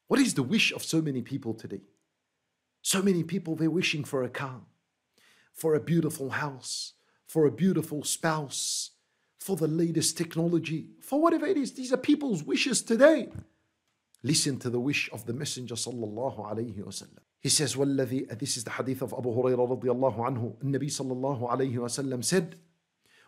What is the wish of so many people today? So many people, they're wishing for a car, for a beautiful house, for a beautiful spouse, for the latest technology, for whatever it is. These are people's wishes today. Listen to the wish of the Messenger sallallahu alayhi wasallam. He says, وَالَّذِي, this is the hadith of Abu Hurairah radiallahu anhu. Nabi sallallahu alayhi wasallam said,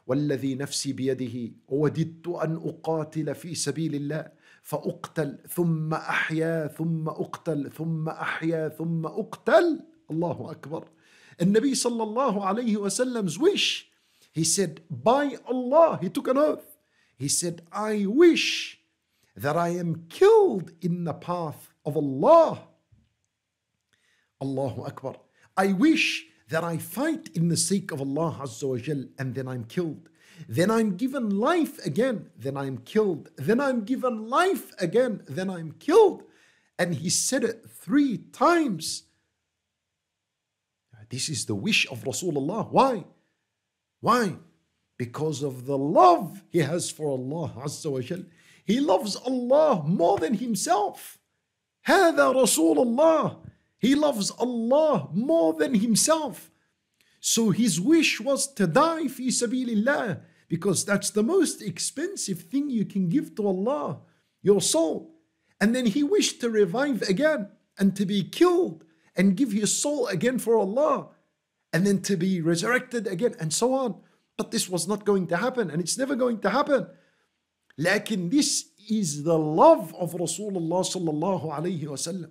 وَالَّذِي نَفْسِي بِيَدِهِ وَوَدِدْتُ أَنْ أُقَاتِلَ فِي سَبِيلِ اللَّهِ فأقتل ثم أحيا ثم أقتل ثم أحيا ثم أقتل. Allahu Akbar. And Nabi sallallahu alayhi wasallam's wish, he said, by Allah, he took an oath. He said, I wish that I am killed in the path of Allah. Allahu Akbar. I wish that I fight in the sake of Allah Azza wa Jal, and then I'm killed. Then I'm given life again, then I'm killed. Then I'm given life again, then I'm killed. And he said it 3 times. This is the wish of Rasulullah. Why? Why? Because of the love he has for Allah Azza wa Jal. He loves Allah more than himself. هذا رسول الله. He loves Allah more than himself. So his wish was to die fi sabilillah, because that's the most expensive thing you can give to Allah, your soul. And then he wished to revive again and to be killed and give his soul again for Allah, and then to be resurrected again, and so on. But this was not going to happen, and it's never going to happen. Lakin this is the love of Rasulullah sallallahu alayhi wasallam.